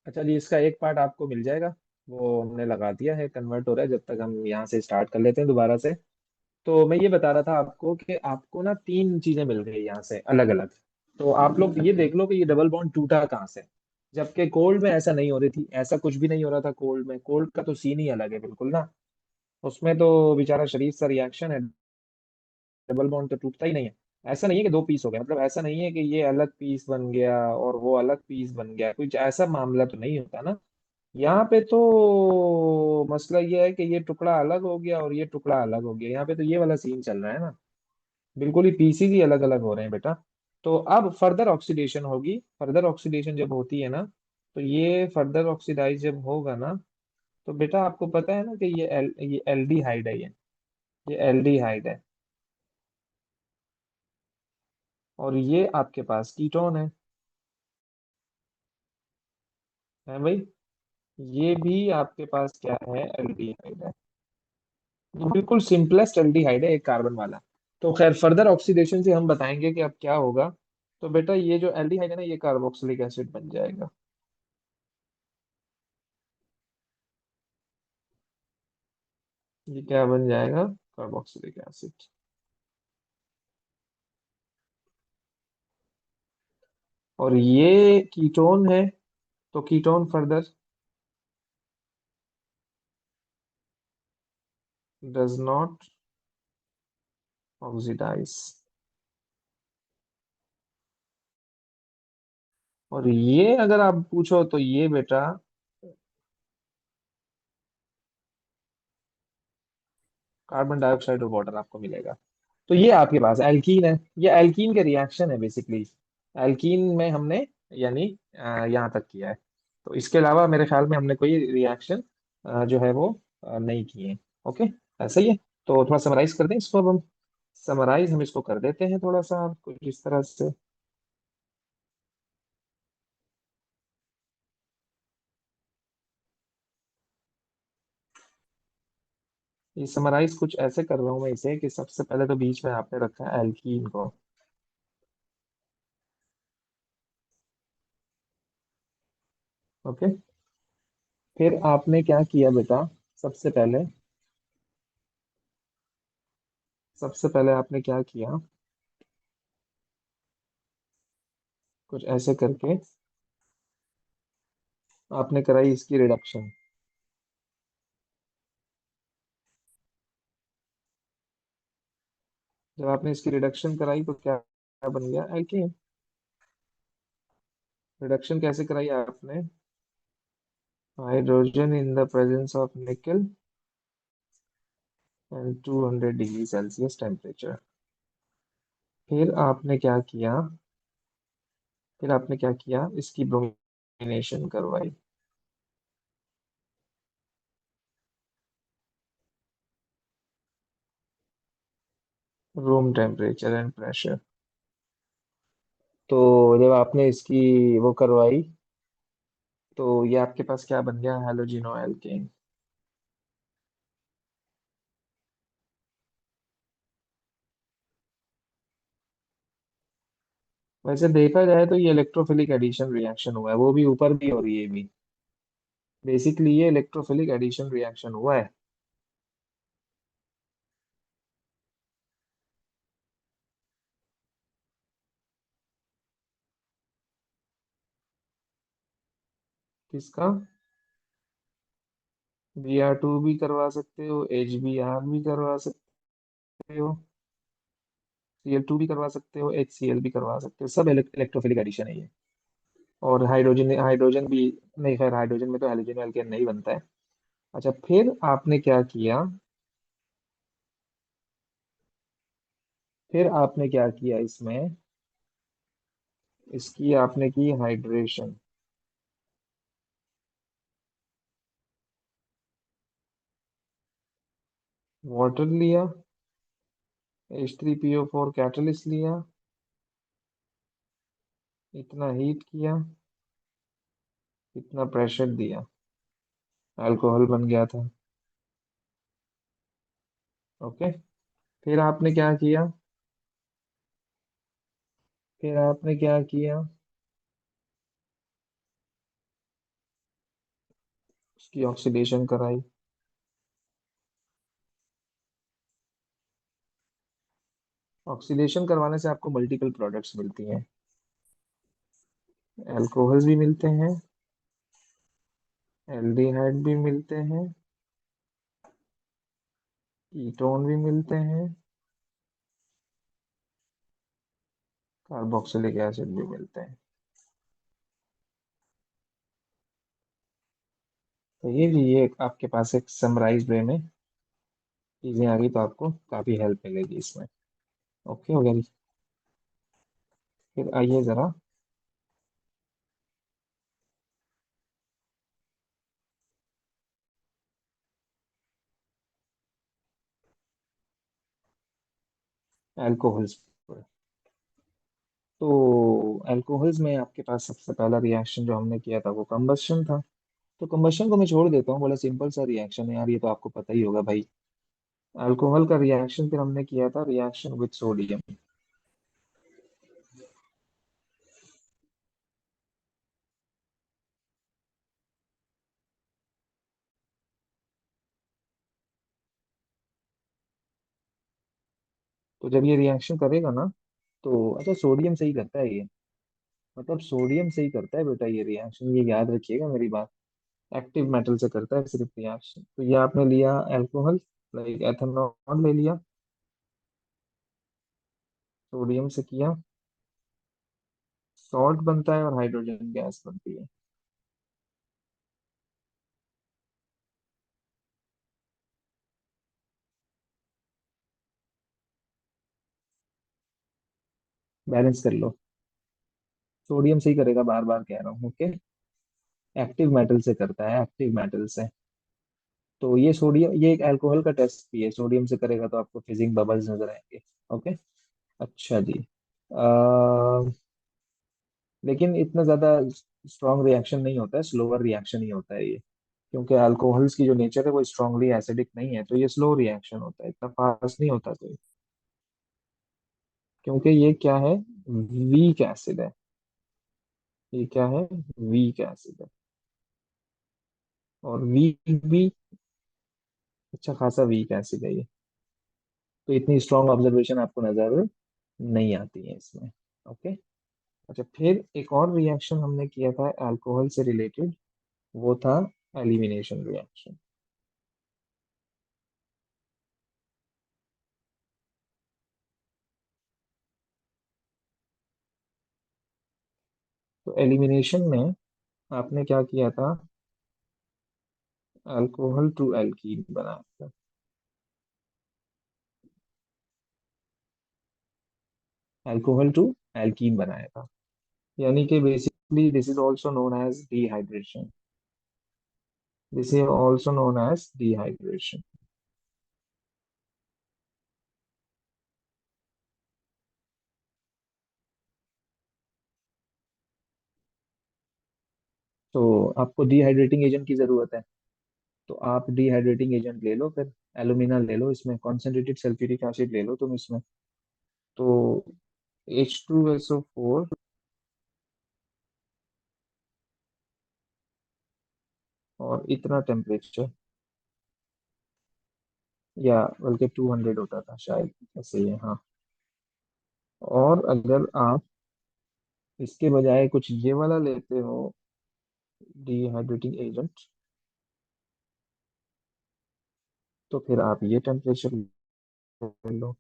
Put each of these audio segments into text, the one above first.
अच्छा जी, इसका एक पार्ट आपको मिल जाएगा। वो हमने लगा दिया है, कन्वर्ट हो रहा है, जब तक हम यहाँ से स्टार्ट कर लेते हैं दोबारा से। तो मैं ये बता रहा था आपको कि आपको ना तीन चीजें मिल गई यहाँ से अलग अलग। तो आप लोग ये देख लो कि ये डबल बॉन्ड टूटा कहाँ से। जबकि कोल्ड में ऐसा नहीं हो रही थी, ऐसा कुछ भी नहीं हो रहा था कोल्ड में। कोल्ड का तो सीन ही अलग है बिल्कुल ना। उसमें तो बेचारा शरीफ सा रिएक्शन है, डबल बॉन्ड तो टूटता ही नहीं है। ऐसा नहीं है कि दो पीस हो गया, मतलब ऐसा नहीं है कि ये अलग पीस बन गया और वो अलग पीस बन गया, कुछ ऐसा मामला तो नहीं होता ना। यहाँ पे तो मसला ये है कि ये टुकड़ा अलग हो गया और ये टुकड़ा अलग हो गया, यहाँ पे तो ये वाला सीन चल रहा है ना। बिल्कुल ही पीसीज ही अलग अलग हो रहे हैं बेटा। तो अब फर्दर ऑक्सीडेशन होगी, फर्दर ऑक्सीडेशन जब होती है ना, तो ये फर्दर ऑक्सीडाइज जब होगा ना, तो बेटा आपको पता है ना कि ये एल्डिहाइड है, ये एल्डिहाइड है। और ये आपके पास कीटोन है भाई। ये भी आपके पास क्या है, एल्डिहाइड है। ये बिल्कुल सिंपलेस्ट एल्डिहाइड है, एक कार्बन वाला। तो खैर फर्दर ऑक्सीडेशन से हम बताएंगे कि अब क्या होगा। तो बेटा ये जो एल्डिहाइड है ना, ये कार्बोक्सिलिक एसिड बन जाएगा। ये क्या बन जाएगा, कार्बोक्सिलिक एसिड। और ये कीटोन है, तो ketone further does not oxidise. और ये अगर आप पूछो तो ये बेटा कार्बन डाइऑक्साइड और वाटर आपको मिलेगा। तो ये आपके पास एल्कीन है, ये एल्कीन के रिएक्शन है बेसिकली। एल्कीन में हमने यानी यहाँ तक किया है। तो इसके अलावा मेरे ख्याल में हमने कोई रिएक्शन जो है वो नहीं किए। ओके, ऐसा ही है। तो थोड़ा समराइज कर दें इसको अब हम। समराइज हम इसको कर देते हैं थोड़ा सा कुछ इस तरह से। ये समराइज कुछ ऐसे कर रहा हूँ मैं इसे कि सबसे पहले तो बीच में आपने रखा है एल्कीन को। ओके। फिर आपने क्या किया बेटा, सबसे पहले सबसे पहले आपने क्या किया, कुछ ऐसे करके आपने कराई इसकी रिडक्शन। जब आपने इसकी रिडक्शन कराई तो क्या क्या बन गया, एल्कीन। रिडक्शन कैसे कराई आपने, hydrogen in the presence of निकल एंड 200 डिग्री सेल्सियस टेम्परेचर। फिर आपने क्या किया, फिर आपने क्या किया, इसकी ब्रोमिनेशन करवाई। Room temperature and pressure. तो जब आपने इसकी वो करवाई, तो ये आपके पास क्या बन गया, हेलोजिनो एल्केन। वैसे देखा जाए तो ये इलेक्ट्रोफिलिक एडिशन रिएक्शन हुआ है, वो भी ऊपर भी और ये भी। बेसिकली ये इलेक्ट्रोफिलिक एडिशन रिएक्शन हुआ है। किसका, Br2 भी करवा सकते हो, HBr भी करवा सकते हो, Cl2 भी करवा सकते हो, HCl भी करवा सकते हो, सब इलेक्ट्रोफिलिक एडिशन है ये। और हाइड्रोजन हाइड्रोजन भी, नहीं खैर हाइड्रोजन में तो हेलोजन एल्केन नहीं बनता है। अच्छा फिर आपने क्या किया, फिर आपने क्या किया इसमें, इसकी आपने की हाइड्रेशन। वाटर लिया, H3PO4 कैटलिस्ट लिया, इतना हीट किया, इतना प्रेशर दिया, अल्कोहल बन गया था। ओके। फिर आपने क्या किया, फिर आपने क्या किया, की ऑक्सीडेशन कराई। ऑक्सीडेशन करवाने से आपको मल्टीपल प्रोडक्ट्स मिलती हैं। अल्कोहल्स भी मिलते हैं, एल्डिहाइड भी मिलते हैं, कीटोन भी मिलते हैं, कार्बोक्सिलिक एसिड भी मिलते हैं। तो ये आपके पास एक समराइज वे में चीजें आ गई, तो आपको काफी हेल्प मिलेगी इसमें। ओके हो गया जी। फिर आइए जरा अल्कोहल्स पर। तो अल्कोहल्स में आपके पास सबसे पहला रिएक्शन जो हमने किया था वो कंबस्शन था। तो कंबस्शन को मैं छोड़ देता हूँ, बड़ा सिंपल सा रिएक्शन है यार, ये तो आपको पता ही होगा भाई। अल्कोहल का रिएक्शन फिर हमने किया था रिएक्शन विद सोडियम। तो जब ये रिएक्शन करेगा ना, तो अच्छा सोडियम से ही करता है ये, मतलब सोडियम से ही करता है बेटा ये रिएक्शन, ये याद रखिएगा मेरी बात। एक्टिव मेटल से करता है सिर्फ रिएक्शन। तो ये आपने लिया अल्कोहल, लाइक एथेनॉल ले लिया, सोडियम से किया, सॉल्ट बनता है और हाइड्रोजन गैस बनती है। बैलेंस कर लो। सोडियम से ही करेगा, बार बार कह रहा हूँ, ओके। एक्टिव मेटल से करता है, एक्टिव मेटल से। तो ये सोडियम, ये एक अल्कोहल का टेस्ट भी है, सोडियम से करेगा तो आपको फिजिंग बबल्स नजर आएंगे। ओके। अच्छा जी। लेकिन इतना ज्यादा स्ट्रॉन्ग रिएक्शन नहीं होता है, स्लोअर रिएक्शन ही होता है ये। क्योंकि अल्कोहल्स की जो नेचर है वो स्ट्रांगली एसिडिक नहीं है, तो ये स्लो रिएक्शन होता है, इतना फास्ट नहीं होता कोई। क्योंकि ये क्या है, वीक एसिड है। ये क्या है, वीक एसिड है। और वीक भी अच्छा खासा वीक एसिड है ये। तो इतनी स्ट्रॉन्ग ऑब्जर्वेशन आपको नजर नहीं आती है इसमें। ओके। अच्छा, फिर एक और रिएक्शन हमने किया था अल्कोहल से रिलेटेड, वो था एलिमिनेशन रिएक्शन। तो एलिमिनेशन में आपने क्या किया था, अल्कोहल टू एल्कीन बनाया था। अल्कोहल टू एल्कीन बनाया था, यानी कि basically this is also known as dehydration. This is also known as dehydration. तो आपको डिहाइड्रेटिंग एजेंट की जरूरत है, तो आप डिहाइड्रेटिंग एजेंट ले लो फिर। एलुमिना ले लो, इसमें कॉन्सेंट्रेटेड सल्फ्यूरिक एसिड ले लो तुम इसमें। तो H2SO4 और इतना टेम्परेचर, या बल्कि 200 होता था शायद, ऐसे ही है हाँ। और अगर आप इसके बजाय कुछ ये वाला लेते हो, डिहाइड्रेटिंग एजेंट, तो फिर आप ये टेम्परेचर ले लो।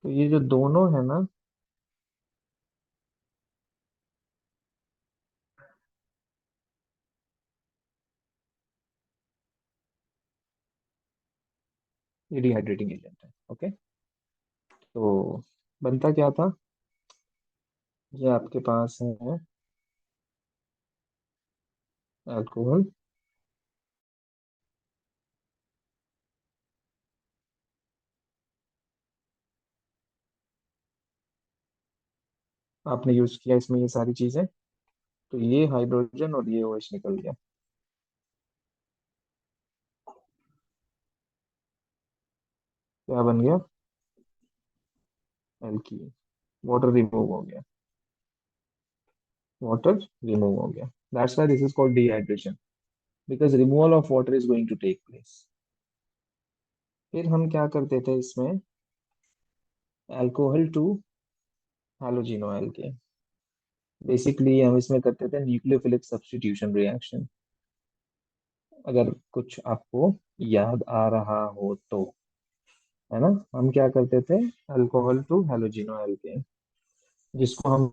तो ये जो दोनों है ना, ये डिहाइड्रेटिंग एजेंट है। ओके। तो बनता क्या था, ये आपके पास है अल्कोहल, आपने यूज किया इसमें ये सारी चीजें, तो ये हाइड्रोजन और ये OH निकल गया। क्या बन गया, एल्कीन। वाटर रिमूव हो गया, वाटर रिमूव हो गया। That's why this is called dehydration. Because removal of water is going to take place. फिर हम क्या करते थे इसमें, alcohol to halogeno alkane. Basically हम इसमें करते थे न्यूक्लियोफिलिक सब्स्टिट्यूशन रिएक्शन, अगर कुछ आपको याद आ रहा हो तो, है ना। हम क्या करते थे, अल्कोहल टू हैलोजिनो एल्केन, जिसको हम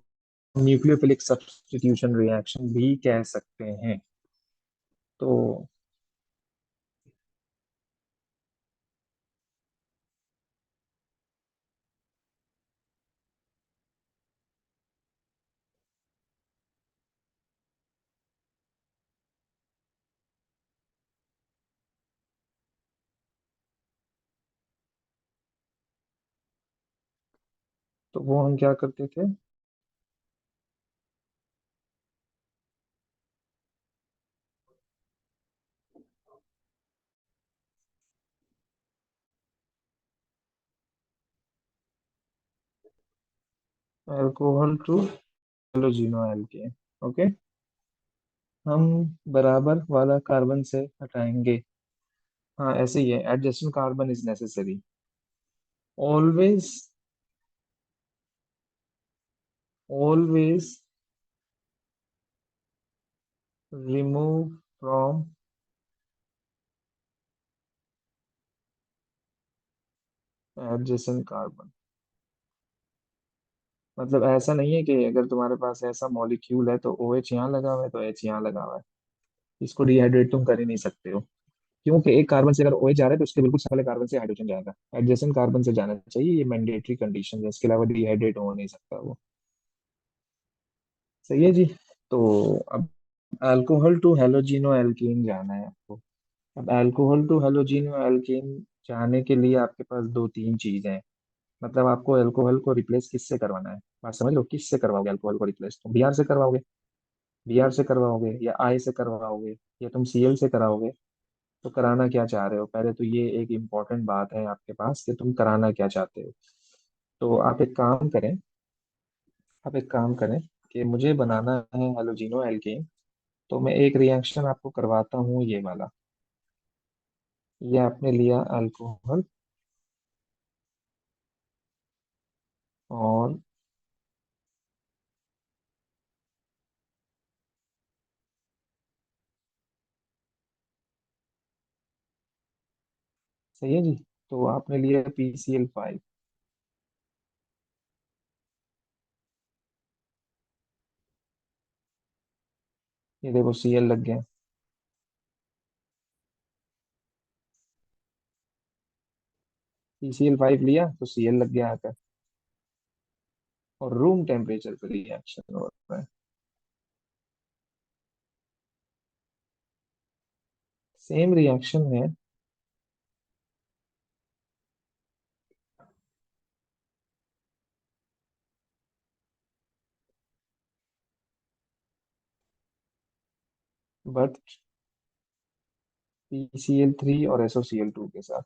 न्यूक्लियोफिलिक सब्स्टिट्यूशन रिएक्शन भी कह सकते हैं। तो वो हम क्या करते थे, alcohol to halogeno alkene. Okay, हम बराबर वाला कार्बन से हटाएंगे। हाँ ऐसे ही है, adjacent carbon is necessary always. Always remove from adjacent carbon. मतलब ऐसा नहीं है कि अगर तुम्हारे पास ऐसा मॉलिक्यूल है तो ओ एच यहाँ लगा हुआ है तो एच यहाँ लगा हुआ है, इसको डिहाइड्रेट तुम कर ही नहीं सकते हो। क्योंकि एक कार्बन से अगर OH जा रहा है तो उसके बिल्कुल सामने कार्बन से हाइड्रोजन जाएगा, एडजेसेंट कार्बन से जाना चाहिए, ये मैंडेटरी कंडीशन है, इसके अलावा डिहाइड्रेट हो नहीं सकता वो। सही है जी। तो अब अल्कोहल टू हेलोजिनो एल्कीन जाना है आपको। अब अल्कोहल टू हेलोजिनो एल्कीन जाने के लिए आपके पास दो तीन चीजें हैं। मतलब आपको अल्कोहल को रिप्लेस किससे करवाना है, बात समझ लो, किससे करवाओगे अल्कोहल को रिप्लेस, तुम Br से करवाओगे, Br से करवाओगे या I से करवाओगे या तुम Cl से कराओगे। तो कराना क्या चाह रहे हो, पहले तो ये एक इम्पोर्टेंट बात है आपके पास कि तुम कराना क्या चाहते हो। तो आप एक काम करें कि मुझे बनाना है हेलोजिनो एल्केन। तो मैं एक रिएक्शन आपको करवाता हूँ ये वाला। ये आपने लिया अल्कोहल, और सही है जी। तो आपने लिया PCl5। ये देखो Cl लग गया। PCl5 लिया तो Cl लग गया आकर, और रूम टेम्परेचर पर रिएक्शन हो रहा है। सेम रिएक्शन है, बट PCl3 और SOCl2 के साथ।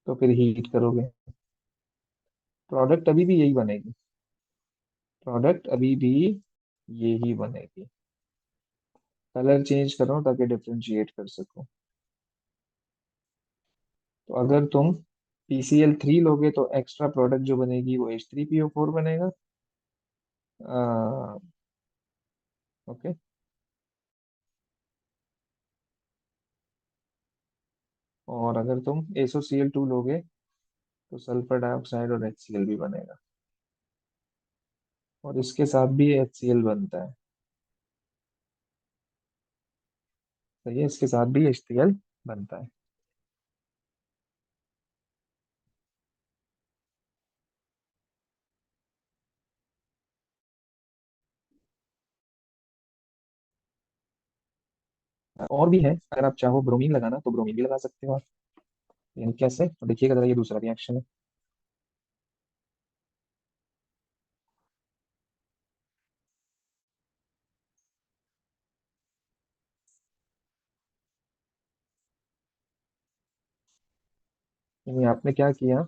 तो फिर हीट करोगे, प्रोडक्ट अभी भी यही बनेगी, प्रोडक्ट अभी भी यही बनेगी। कलर चेंज करो ताकि डिफ्रेंशिएट कर सको। तो अगर तुम PCl3 लोगे तो एक्स्ट्रा प्रोडक्ट जो बनेगी वो H3PO4 बनेगा। ओके। और अगर तुम SOCl2 लोगे तो सल्फर डाइऑक्साइड और HCl भी बनेगा, और इसके साथ भी HCl बनता है। सही है, इसके साथ भी HCl बनता है। और भी है, अगर आप चाहो ब्रोमीन लगाना तो ब्रोमीन भी लगा सकते हो आप। यानी कैसे, तो देखिएगा जरा, ये दूसरा रिएक्शन है। यानी आपने क्या किया,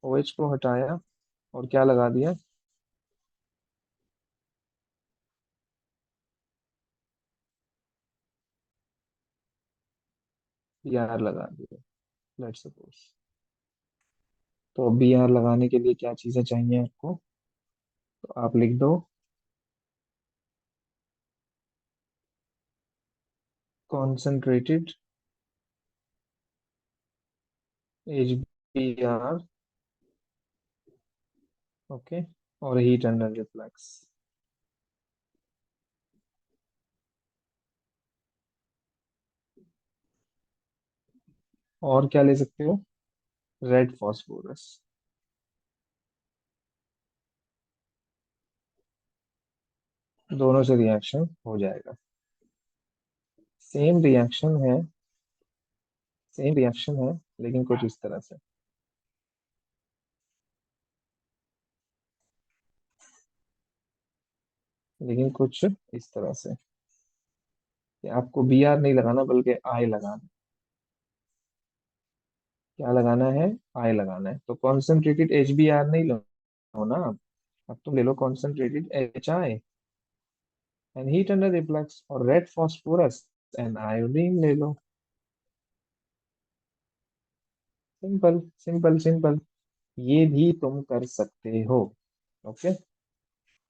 OH को हटाया और क्या लगा दिया, आर लगा दिया, लेट्स सपोज। तो बी आर लगाने के लिए क्या चीजें चाहिए आपको, तो आप लिख दो concentrated H B R, okay, और हीट अंडर रिफ्लेक्स। और क्या ले सकते हो, रेड फॉस्फोरस। दोनों से रिएक्शन हो जाएगा। सेम रिएक्शन है, सेम रिएक्शन है, लेकिन कुछ इस तरह से। लेकिन कुछ इस तरह से कि आपको बी आर नहीं लगाना बल्कि आई लगाना। क्या लगाना है, आई लगाना है। तो कॉन्सेंट्रेटेड एच बी आर नहीं लो ना आप, अब तुम ले लो concentrated H I and heat under reflux, और रेड फॉस्फोरस एंड आयोडीन ले लो। Simple simple simple. ये भी तुम कर सकते हो। ओके।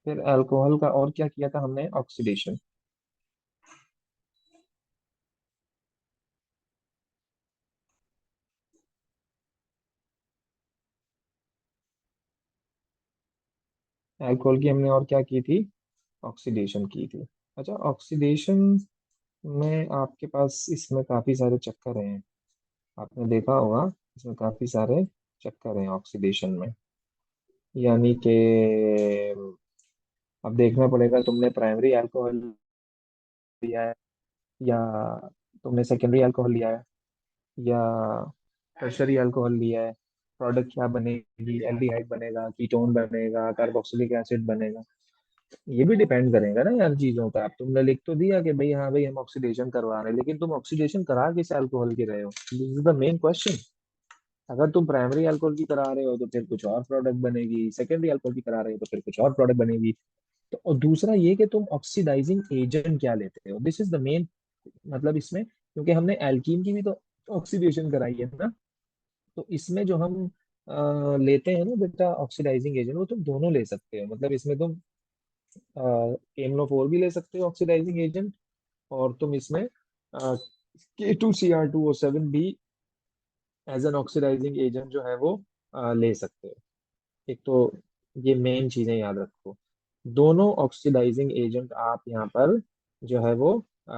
फिर अल्कोहल का और क्या किया था हमने, ऑक्सीडेशन। अल्कोहल की हमने और क्या की थी, ऑक्सीडेशन की थी। अच्छा, ऑक्सीडेशन में आपके पास इसमें काफी सारे चक्कर हैं, आपने देखा होगा। इसमें काफी सारे चक्कर हैं ऑक्सीडेशन में। यानी कि अब देखना पड़ेगा तुमने प्राइमरी अल्कोहल लिया है, या तुमने सेकेंडरी अल्कोहल लिया है, या टर्शरी अल्कोहल लिया है। प्रोडक्ट क्या बनेगी, एल्डिहाइड बनेगा, कीटोन बनेगा, कार्बोक्सिलिक एसिड बनेगा। ये भी डिपेंड करेगा ना यार चीजों का। अब तुमने लिख तो दिया कि भाई हाँ भाई हम ऑक्सीडेशन करवा रहे हैं, लेकिन तुम ऑक्सीडेशन करा किस अल्कोहल की रहे हो, this is the main question. अगर तुम प्राइमरी अल्कोहल की करा रहे हो तो फिर कुछ और प्रोडक्ट बनेगी, सेकेंडरी अल्कोहल की करा रहे हो तो फिर कुछ और प्रोडक्ट बनेगी। तो और दूसरा ये कि तुम ऑक्सीडाइजिंग एजेंट क्या लेते हो, दिस इज द मेन, मतलब इसमें, क्योंकि हमने एल्कीन की भी तो ऑक्सीडेशन कराई है ना। तो इसमें जो हम लेते हैं ना बेटा ऑक्सीडाइजिंग एजेंट, वो तुम दोनों ले सकते हो। मतलब इसमें तुम केमनो फोर भी ले सकते हो ऑक्सीडाइजिंग एजेंट, और तुम इसमें K2Cr2O7 भी एज एन ऑक्सीडाइजिंग एजेंट जो है वो ले सकते हो। एक तो ये मेन चीजें याद रखो, दोनों ऑक्सीडाइजिंग एजेंट आप यहाँ पर जो है वो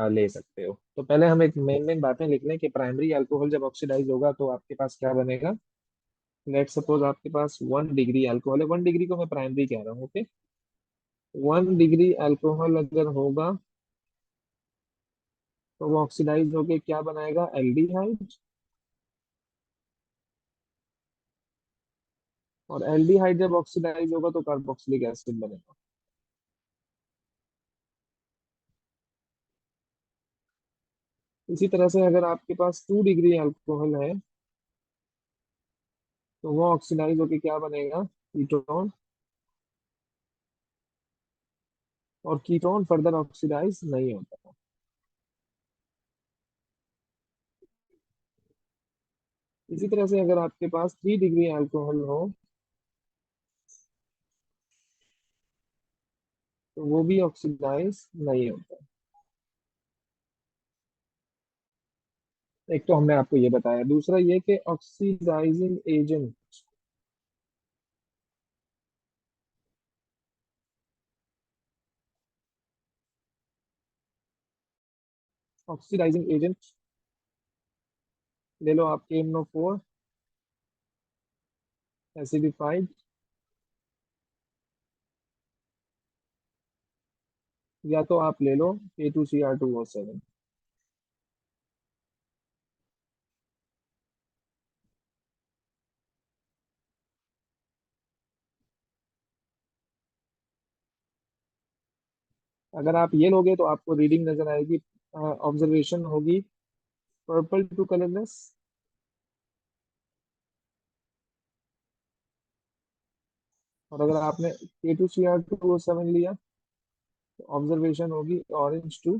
ले सकते हो। तो पहले हम एक मेन मेन बातें लिख लें कि प्राइमरी अल्कोहल जब ऑक्सीडाइज होगा तो आपके पास क्या बनेगा। लेट सपोज आपके पास 1 डिग्री अल्कोहल है, 1 डिग्री को मैं प्राइमरी कह रहा हूँ, ओके। 1 डिग्री अल्कोहल अगर होगा तो वो ऑक्सीडाइज होके क्या बनाएगा, एल्डिहाइड। और एल्डिहाइड जब ऑक्सीडाइज होगा तो कार्बोक्सिलिक एसिड बनेगा। इसी तरह से अगर आपके पास 2 डिग्री अल्कोहल है तो वो ऑक्सीडाइज होके क्या बनेगा, कीटोन। और कीटोन फर्दर ऑक्सीडाइज नहीं होता। इसी तरह से अगर आपके पास 3 डिग्री अल्कोहल हो तो वो भी ऑक्सीडाइज नहीं होता। एक तो हमने आपको ये बताया, दूसरा ये कि ऑक्सीडाइजिंग एजेंट, ऑक्सीडाइजिंग एजेंट ले लो आप KMnO4 एसिडिफाइड, या तो आप ले लो K2Cr2O7। अगर आप ये लोगे तो आपको रीडिंग नजर आएगी, ऑब्जर्वेशन होगी पर्पल टू कलरलेस। और अगर आपने K2Cr2O7 लिया तो ऑब्जर्वेशन होगी orange to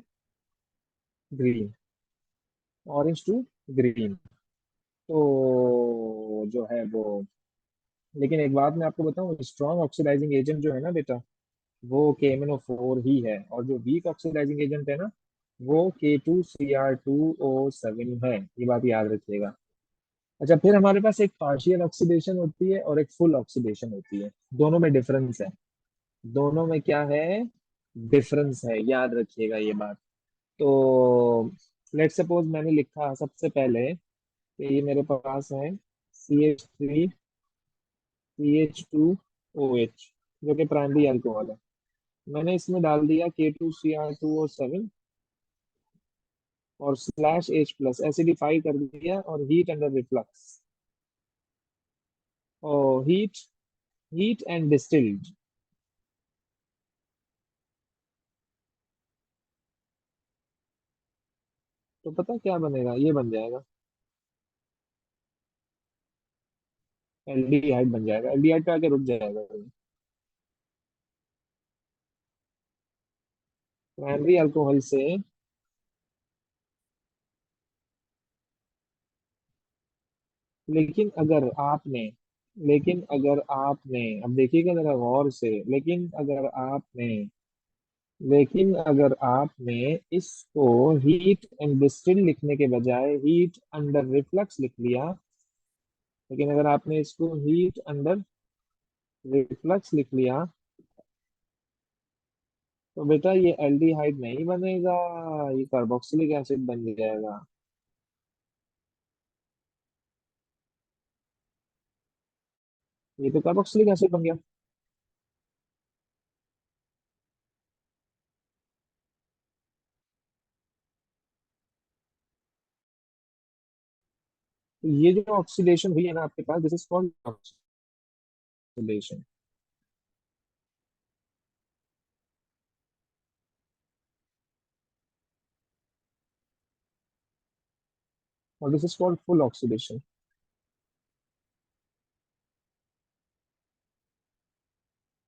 green. Orange to green. तो जो है वो, लेकिन एक बात मैं आपको बताऊं, स्ट्रॉन्ग ऑक्सीडाइजिंग एजेंट जो है ना बेटा, वो KMnO4 ही है, और जो वीक ऑक्सीडाइजिंग एजेंट है ना, वो K2Cr2O7 है। ये बात याद रखिएगा। अच्छा, फिर हमारे पास एक पार्शियल ऑक्सीडेशन होती है और एक फुल ऑक्सीडेशन होती है। दोनों में डिफरेंस है। दोनों में क्या है, डिफरेंस है, याद रखिएगा ये बात। तो लेट सपोज मैंने लिखा सबसे पहले कि ये मेरे पास है CH3CH2OH, जो कि प्राइमरी अल्कोहल है। मैंने इसमें डाल दिया K2Cr2O7 और /H+, एसिडिफाई कर दिया, और हीट अंडर रिफ्लक्स, और हीट हीट एंड डिस्टिल्ड। तो पता क्या बनेगा, ये बन जाएगा, एल्डिहाइड बन जाएगा। एल्डिहाइड पे आके रुक जाएगा। प्राइमरी अल्कोहल से, लेकिन अगर आपने लेकिन अगर आपने अब देखिएगा जरा गौर से, लेकिन अगर आपने इसको हीट एंड डिस्टिल लिखने के बजाय हीट अंडर रिफ्लक्स लिख लिया, लेकिन अगर आपने इसको हीट अंडर रिफ्लक्स लिख लिया, तो बेटा ये एल्डिहाइड नहीं बनेगा, ये कार्बोक्सिलिक एसिड बन जाएगा। ये तो कार्बोक्सिलिक एसिड बन गया। तो ये जो ऑक्सीडेशन हुई है ना आपके पास, दिस इज कॉल्ड ऑक्सीडेशन, और this is called full oxidation.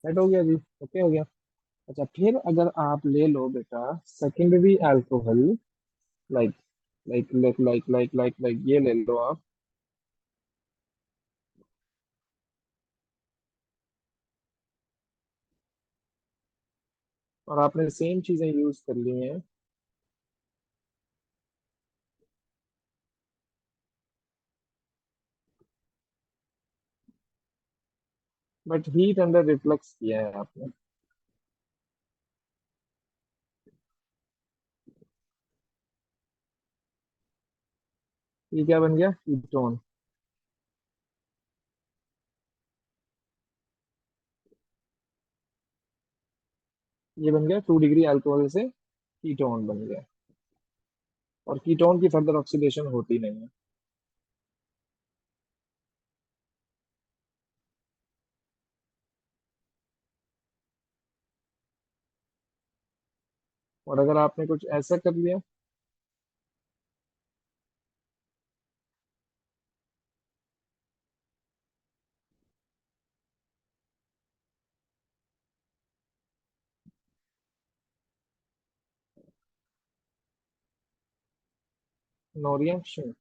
Set हो गया जी, ओके हो गया। अच्छा, फिर अगर आप ले लो बेटा सेकेंडरी अल्कोहल, लाइक लाइक ये ले लो आप, और आपने सेम चीजें यूज कर ली हैं, बट हीट अंडर रिफ्लक्स किया है आपने। ये क्या बन गया, कीटोन। ये बन गया 2 डिग्री अल्कोहल से कीटोन बन गया, और कीटोन की फर्दर ऑक्सीडेशन होती नहीं है। और अगर आपने कुछ ऐसा कर लिया, नो रिएक्शन,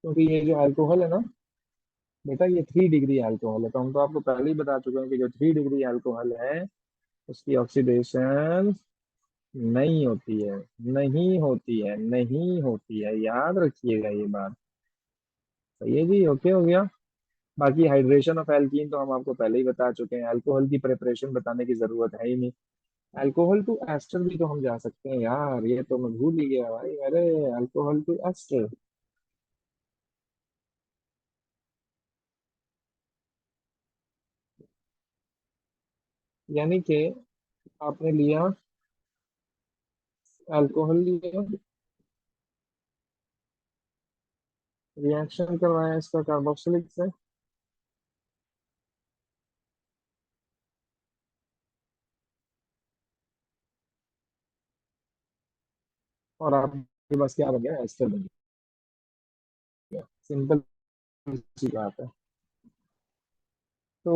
क्योंकि ये जो अल्कोहल है ना बेटा, ये 3 डिग्री अल्कोहल है। तो हम तो आपको पहले ही बता चुके हैं कि जो 3 डिग्री अल्कोहल है उसकी ऑक्सीडेशन नहीं होती है, नहीं होती है, नहीं होती है, याद रखिएगा ये बात। सही है जी, ओके हो गया। बाकी हाइड्रेशन ऑफ एल्कीन तो हम आपको पहले ही बता चुके हैं, अल्कोहल की प्रिपरेशन बताने की जरूरत है ही नहीं। अल्कोहल टू एस्टर भी तो हम जा सकते हैं यार, ये तो मैं भूल ही गया भाई, अरे अल्कोहल टू एस्टर, यानी कि आपने लिया अल्कोहल लिया, रिएक्शन करवाया इसका कार्बोक्सिलिक से, और आपके पास क्या बन गया, एस्टर बन गया। सिंपल सी बात है। तो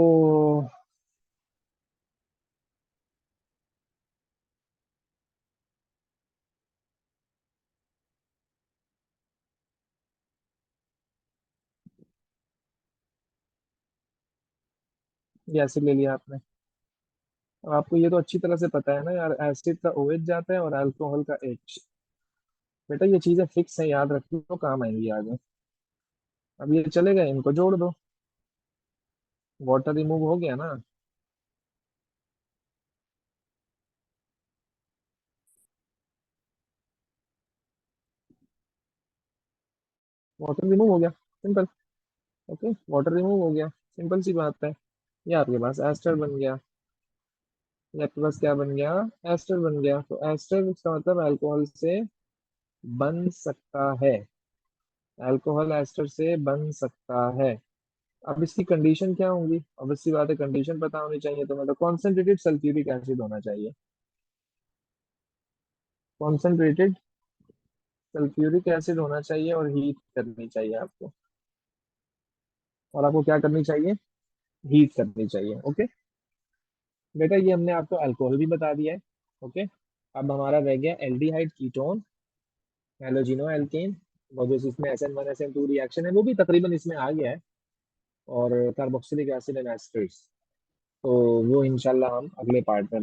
ये एसिड ले लिया आपने। अब आपको ये तो अच्छी तरह से पता है ना यार, एसिड का OH जाता है और अल्कोहल का H। बेटा ये चीजें फिक्स है, याद रखिए तो काम आएंगी आगे। अब ये चले गए, इनको जोड़ दो। वाटर रिमूव हो गया ना। वाटर रिमूव हो गया, सिंपल। ओके, वाटर रिमूव हो गया, सिंपल सी बात है। ये आपके पास एस्टर बन गया। ये आपके पास क्या बन गया? एस्टर बन गया। तो एस्टर इसका मतलब अल्कोहल से बन सकता है। अल्कोहल एस्टर से बन सकता है। अब इसकी कंडीशन क्या होंगी? ऑब्वियसली बात है, कंडीशन पता होनी चाहिए। तो मतलब कॉन्सेंट्रेटेड सल्फ्यूरिक एसिड होना चाहिए। कॉन्सेंट्रेटेड सल्फ्यूरिक एसिड होना चाहिए और हीट करनी चाहिए आपको। और आपको क्या करनी चाहिए? हीट करनी चाहिए। ओके बेटा, ये हमने आपको अल्कोहल भी बता दिया है। ओके, अब हमारा रह गया एल्डिहाइड कीटोन, हेलोजिनो एल्केन। और जो इसमें SN1 SN2 रिएक्शन है वो भी तकरीबन इसमें आ गया है। और कार्बोक्सिलिक एसिड एंड एस्टर्स। तो वो इंशाल्लाह हम अगले पार्ट में